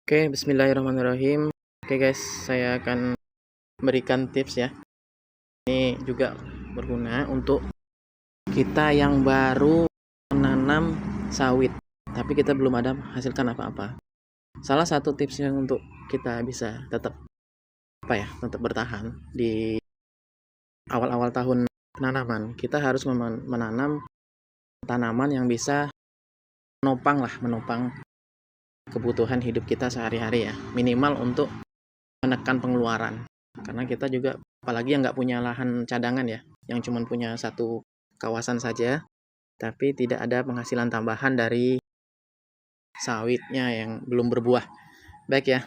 Oke, bismillahirrahmanirrahim. Oke guys, saya akan berikan tips ya. Ini juga berguna untuk kita yang baru menanam sawit, tapi kita belum ada menghasilkan apa-apa. Salah satu tipsnya untuk kita bisa tetap tetap bertahan di awal-awal tahun penanaman, kita harus menanam tanaman yang bisa menopang kebutuhan hidup kita sehari-hari ya, minimal untuk menekan pengeluaran. Karena kita juga apalagi yang nggak punya lahan cadangan ya, yang cuma punya satu kawasan saja, tapi tidak ada penghasilan tambahan dari sawitnya yang belum berbuah. Baik ya,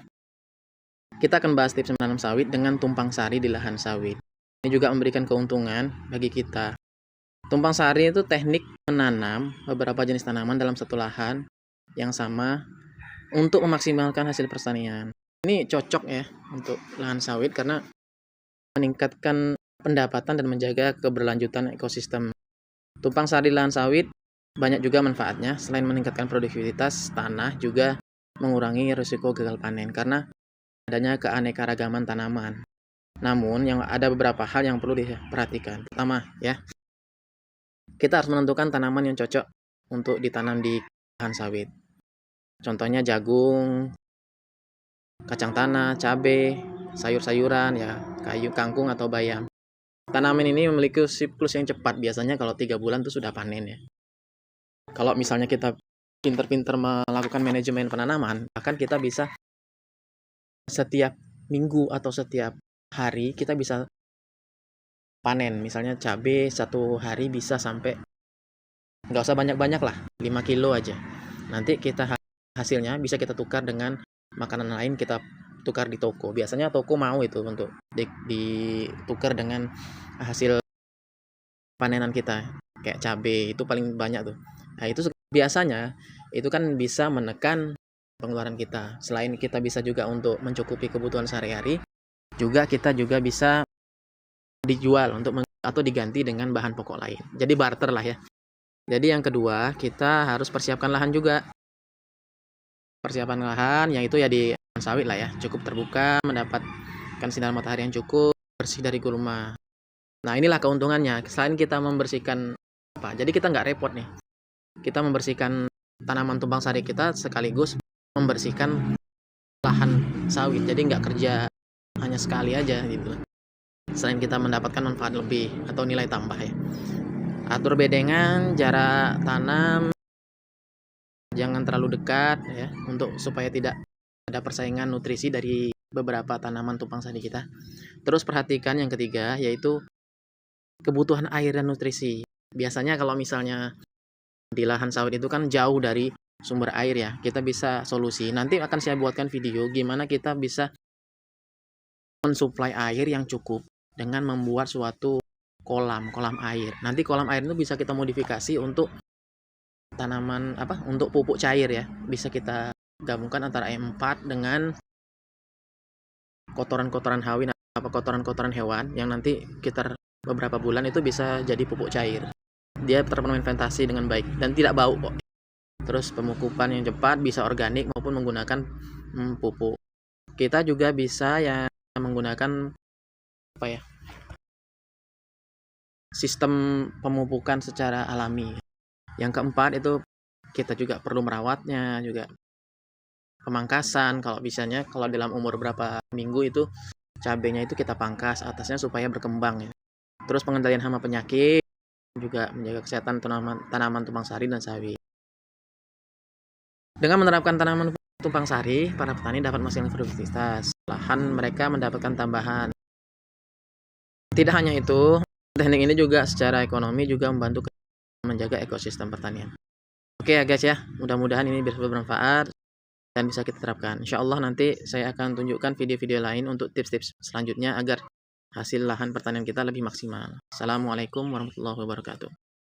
kita akan bahas tips menanam sawit dengan tumpang sari di lahan sawit. Ini juga memberikan keuntungan bagi kita. Tumpang sari itu teknik menanam beberapa jenis tanaman dalam satu lahan yang sama untuk memaksimalkan hasil pertanian. Ini cocok ya untuk lahan sawit karena meningkatkan pendapatan dan menjaga keberlanjutan ekosistem. Tumpang sari lahan sawit banyak juga manfaatnya. Selain meningkatkan produktivitas tanah, juga mengurangi risiko gagal panen karena adanya keanekaragaman tanaman. Namun yang ada beberapa hal yang perlu diperhatikan. Pertama ya, kita harus menentukan tanaman yang cocok untuk ditanam di lahan sawit. Contohnya jagung, kacang tanah, cabai, sayur-sayuran ya, kayu, kangkung atau bayam. Tanaman ini memiliki siklus yang cepat, biasanya kalau 3 bulan itu sudah panen ya. Kalau misalnya kita pinter-pinter melakukan manajemen penanaman, bahkan kita bisa setiap minggu atau setiap hari kita bisa panen. Misalnya cabai satu hari bisa sampai, nggak usah banyak-banyak lah, 5 kilo aja. Nanti hasilnya bisa kita tukar dengan makanan lain, kita tukar di toko. Biasanya toko mau itu untuk ditukar dengan hasil panenan kita. Kayak cabai itu paling banyak tuh. Nah, itu biasanya itu kan bisa menekan pengeluaran kita. Selain kita bisa juga untuk mencukupi kebutuhan sehari-hari, kita juga bisa dijual atau diganti dengan bahan pokok lain. Jadi barter lah ya. Jadi yang kedua, kita harus persiapkan lahan juga. Persiapan lahan yaitu ya di sawit lah ya, cukup terbuka, mendapatkan sinar matahari yang cukup, bersih dari gulma. Nah, inilah keuntungannya. Selain kita membersihkan jadi kita nggak repot nih. Kita membersihkan tanaman tumpang sari kita sekaligus membersihkan lahan sawit. Jadi nggak kerja hanya sekali aja gitu. Selain kita mendapatkan manfaat lebih atau nilai tambah ya. Atur bedengan, jarak tanam, jangan terlalu dekat ya, supaya tidak ada persaingan nutrisi dari beberapa tanaman tumpang sari kita. Terus perhatikan yang ketiga, yaitu kebutuhan air dan nutrisi. Biasanya kalau misalnya di lahan sawit itu kan jauh dari sumber air ya, kita bisa solusi. Nanti akan saya buatkan video gimana kita bisa mensuplai air yang cukup dengan membuat suatu kolam air. Nanti kolam air itu bisa kita modifikasi untuk tanaman untuk pupuk cair ya. Bisa kita gabungkan antara M4 dengan kotoran-kotoran hawin atau kotoran-kotoran hewan yang nanti sekitar beberapa bulan itu bisa jadi pupuk cair. Dia terfermentasi dengan baik dan tidak bau kok. Terus pemupukan yang cepat, bisa organik maupun menggunakan pupuk. Kita juga bisa ya menggunakan sistem pemupukan secara alami. Yang keempat itu kita juga perlu merawatnya, juga pemangkasan. Kalau dalam umur berapa minggu itu cabenya itu kita pangkas atasnya supaya berkembang ya. Terus pengendalian hama penyakit, juga menjaga kesehatan tanaman tumpang sari dan sawit. Dengan menerapkan tanaman tumpang sari, para petani dapat menghasilkan produktivitas. Lahan mereka mendapatkan tambahan. Tidak hanya itu, teknik ini juga secara ekonomi juga membantu menjaga ekosistem pertanian. Oke ya guys ya, mudah-mudahan ini bisa bermanfaat dan bisa kita terapkan. Insya Allah nanti saya akan tunjukkan video-video lain untuk tips-tips selanjutnya agar hasil lahan pertanian kita lebih maksimal. Assalamualaikum warahmatullahi wabarakatuh.